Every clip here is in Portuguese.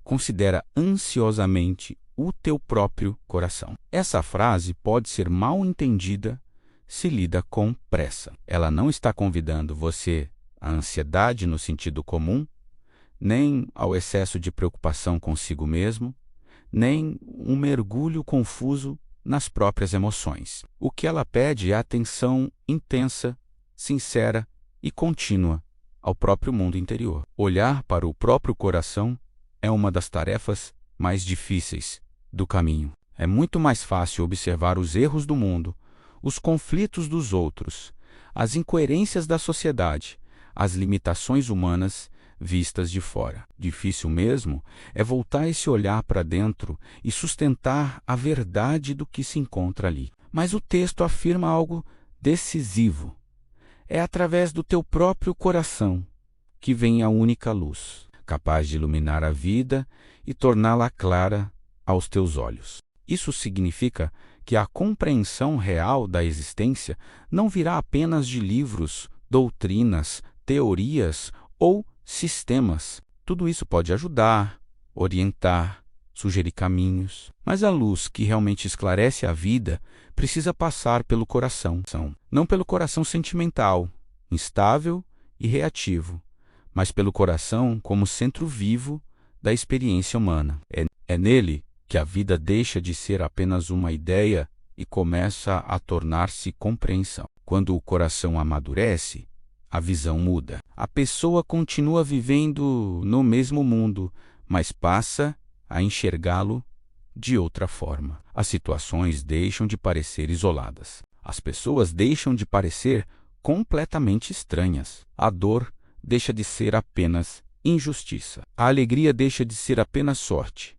considera ansiosamente o teu próprio coração. Essa frase pode ser mal entendida se lida com pressa. Ela não está convidando você à ansiedade no sentido comum, nem ao excesso de preocupação consigo mesmo, nem um mergulho confuso nas próprias emoções. O que ela pede é atenção intensa, sincera e contínua ao próprio mundo interior. Olhar para o próprio coração é uma das tarefas mais difíceis do caminho. É muito mais fácil observar os erros do mundo, os conflitos dos outros, as incoerências da sociedade, as limitações humanas vistas de fora. Difícil mesmo é voltar esse olhar para dentro e sustentar a verdade do que se encontra ali. Mas o texto afirma algo decisivo. É através do teu próprio coração que vem a única luz, capaz de iluminar a vida e torná-la clara aos teus olhos. Isso significa que a compreensão real da existência não virá apenas de livros, doutrinas, teorias ou sistemas. Tudo isso pode ajudar, orientar, sugerir caminhos, mas a luz que realmente esclarece a vida precisa passar pelo coração, não pelo coração sentimental, instável e reativo, mas pelo coração como centro vivo da experiência humana. É nele que a vida deixa de ser apenas uma ideia e começa a tornar-se compreensão. Quando o coração amadurece, a visão muda. A pessoa continua vivendo no mesmo mundo, mas passa a enxergá-lo de outra forma. As situações deixam de parecer isoladas. As pessoas deixam de parecer completamente estranhas. A dor deixa de ser apenas injustiça. A alegria deixa de ser apenas sorte.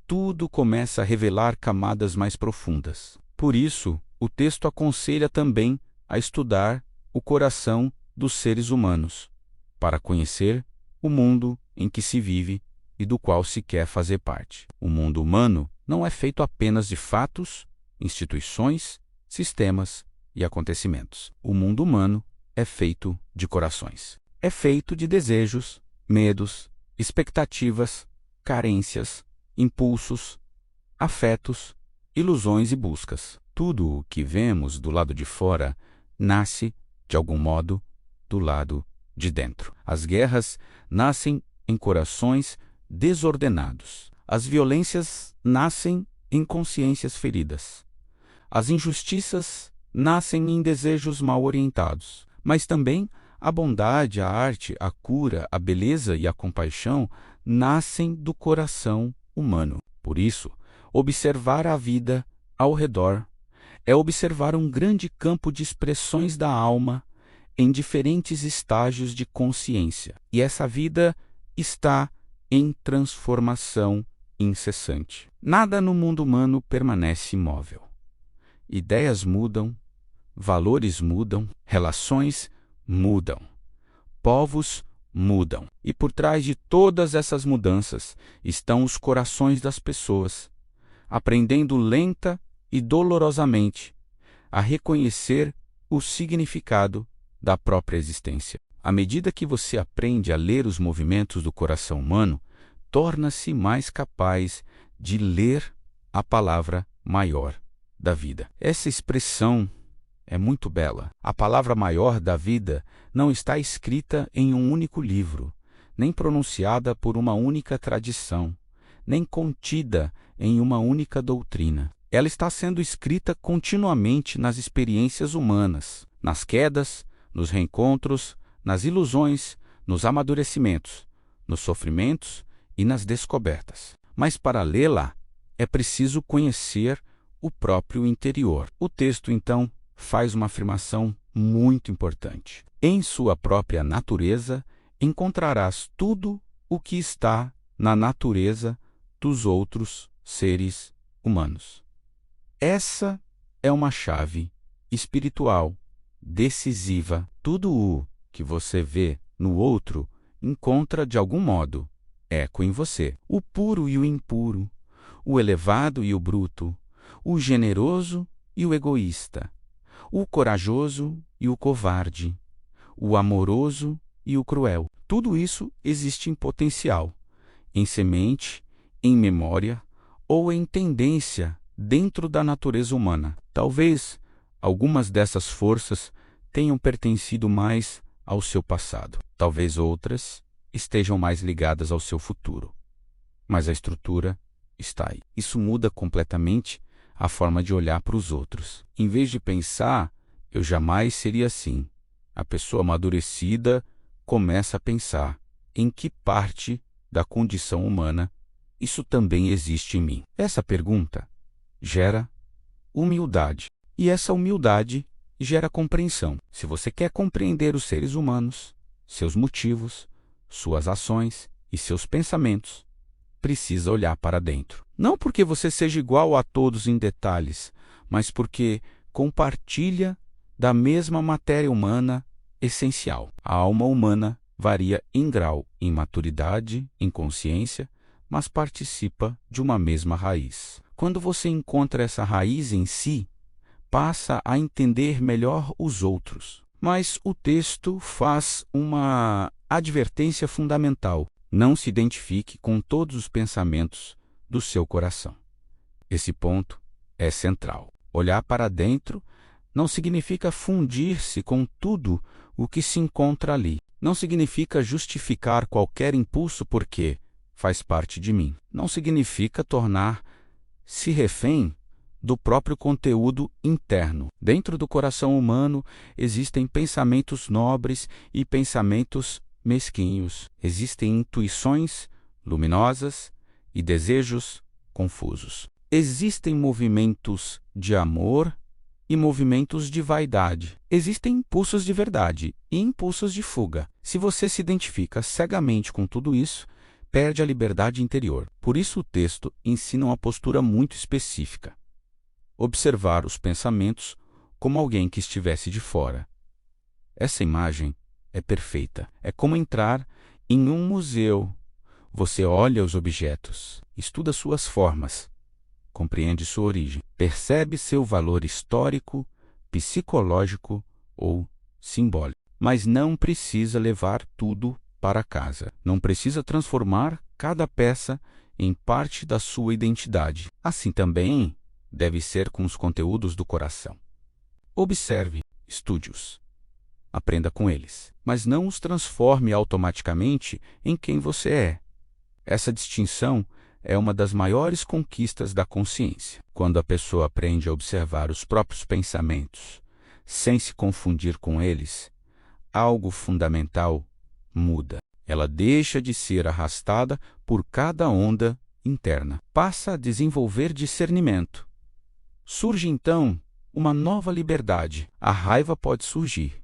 Tudo começa a revelar camadas mais profundas. Por isso, o texto aconselha também a estudar o coração dos seres humanos, para conhecer o mundo em que se vive e do qual se quer fazer parte. O mundo humano não é feito apenas de fatos, instituições, sistemas e acontecimentos. O mundo humano é feito de corações. É feito de desejos, medos, expectativas, carências, impulsos, afetos, ilusões e buscas. Tudo o que vemos do lado de fora nasce, de algum modo, do lado de dentro. As guerras nascem em corações desordenados. As violências nascem em consciências feridas. As injustiças nascem em desejos mal orientados. Mas também a bondade, a arte, a cura, a beleza e a compaixão nascem do coração humano. Por isso, observar a vida ao redor é observar um grande campo de expressões da alma em diferentes estágios de consciência. E essa vida está em transformação incessante. Nada no mundo humano permanece imóvel. Ideias mudam, valores mudam, relações mudam, povos mudam. E por trás de todas essas mudanças estão os corações das pessoas, aprendendo lenta e dolorosamente a reconhecer o significado da própria existência. À medida que você aprende a ler os movimentos do coração humano, torna-se mais capaz de ler a palavra maior da vida. Essa expressão é muito bela. A palavra maior da vida não está escrita em um único livro, nem pronunciada por uma única tradição, nem contida em uma única doutrina. Ela está sendo escrita continuamente nas experiências humanas, nas quedas, nos reencontros, nas ilusões, nos amadurecimentos, nos sofrimentos e nas descobertas. Mas para lê-la, é preciso conhecer o próprio interior. O texto, então, faz uma afirmação muito importante. Em sua própria natureza, encontrarás tudo o que está na natureza dos outros seres humanos. Essa é uma chave espiritual decisiva. Tudo o que você vê no outro encontra, de algum modo, eco em você. O puro e o impuro, o elevado e o bruto, o generoso e o egoísta, o corajoso e o covarde, o amoroso e o cruel. Tudo isso existe em potencial em semente, em memória ou em tendência dentro da natureza humana. Talvez algumas dessas forças tenham pertencido mais ao seu passado. Talvez outras estejam mais ligadas ao seu futuro. Mas a estrutura está aí. Isso muda completamente a forma de olhar para os outros. Em vez de pensar, eu jamais seria assim, a pessoa amadurecida começa a pensar em que parte da condição humana isso também existe em mim. Essa pergunta gera humildade, e essa humildade gera compreensão. Se você quer compreender os seres humanos, seus motivos, suas ações e seus pensamentos, precisa olhar para dentro. Não porque você seja igual a todos em detalhes, mas porque compartilha da mesma matéria humana essencial. A alma humana varia em grau, em maturidade, em consciência, mas participa de uma mesma raiz. Quando você encontra essa raiz em si, passa a entender melhor os outros. Mas o texto faz uma advertência fundamental. Não se identifique com todos os pensamentos do seu coração. Esse ponto é central. Olhar para dentro não significa fundir-se com tudo o que se encontra ali. Não significa justificar qualquer impulso porque faz parte de mim. Não significa tornar-se refém do próprio conteúdo interno. Dentro do coração humano existem pensamentos nobres e pensamentos mesquinhos. Existem intuições luminosas e desejos confusos. Existem movimentos de amor e movimentos de vaidade. Existem impulsos de verdade e impulsos de fuga. Se você se identifica cegamente com tudo isso, perde a liberdade interior. Por isso o texto ensina uma postura muito específica. Observar os pensamentos como alguém que estivesse de fora. Essa imagem é perfeita. É como entrar em um museu. Você olha os objetos, estuda suas formas, compreende sua origem, percebe seu valor histórico, psicológico ou simbólico. Mas não precisa levar tudo para casa. Não precisa transformar cada peça em parte da sua identidade. Assim também deve ser com os conteúdos do coração. Observe, estude-os. Aprenda com eles, mas não os transforme automaticamente em quem você é. Essa distinção é uma das maiores conquistas da consciência. Quando a pessoa aprende a observar os próprios pensamentos, sem se confundir com eles, algo fundamental muda. Ela deixa de ser arrastada por cada onda interna. Passa a desenvolver discernimento. Surge então uma nova liberdade. A raiva pode surgir,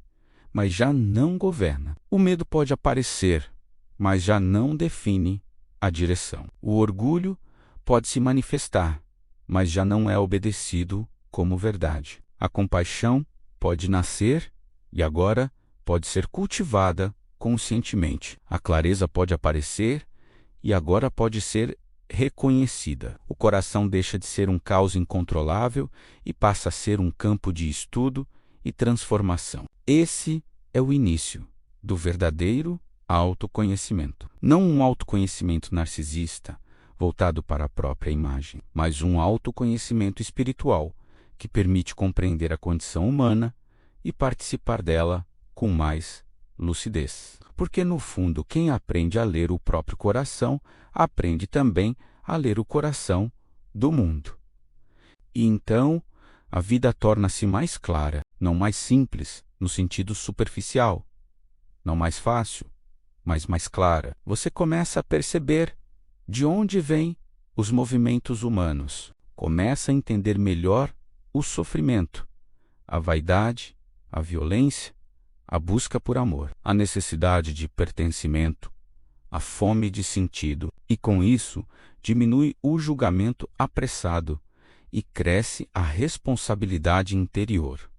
mas já não governa. O medo pode aparecer, mas já não define a direção. O orgulho pode se manifestar, mas já não é obedecido como verdade. A compaixão pode nascer e agora pode ser cultivada conscientemente. A clareza pode aparecer e agora pode ser reconhecida. O coração deixa de ser um caos incontrolável e passa a ser um campo de estudo e transformação. Esse é o início do verdadeiro autoconhecimento. Não um autoconhecimento narcisista, voltado para a própria imagem, mas um autoconhecimento espiritual que permite compreender a condição humana e participar dela com mais lucidez. Porque, no fundo, quem aprende a ler o próprio coração, aprende também a ler o coração do mundo. E então, a vida torna-se mais clara, não mais simples, no sentido superficial, não mais fácil, mas mais clara. Você começa a perceber de onde vêm os movimentos humanos, começa a entender melhor o sofrimento, a vaidade, a violência, a busca por amor, a necessidade de pertencimento, a fome de sentido, e com isso diminui o julgamento apressado e cresce a responsabilidade interior.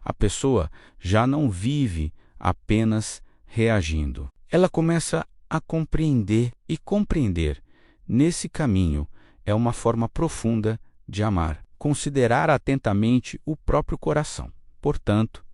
A pessoa já não vive apenas reagindo. Ela começa a compreender, e compreender nesse caminho é uma forma profunda de amar. Considerar atentamente o próprio coração. Portanto,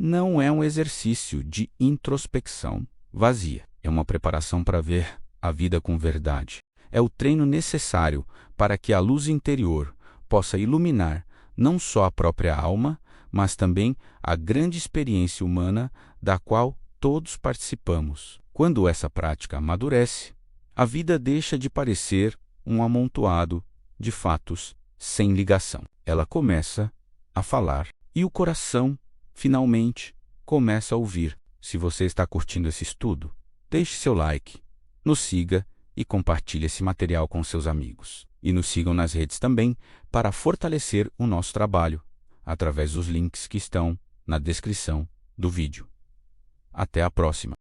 não é um exercício de introspecção vazia. É uma preparação para ver a vida com verdade. É o treino necessário para que a luz interior possa iluminar não só a própria alma, mas também a grande experiência humana da qual todos participamos. Quando essa prática amadurece, a vida deixa de parecer um amontoado de fatos sem ligação. Ela começa a falar e o coração, finalmente, começa a ouvir. Se você está curtindo esse estudo, deixe seu like, nos siga e compartilhe esse material com seus amigos. E nos sigam nas redes também para fortalecer o nosso trabalho, através dos links que estão na descrição do vídeo. Até a próxima!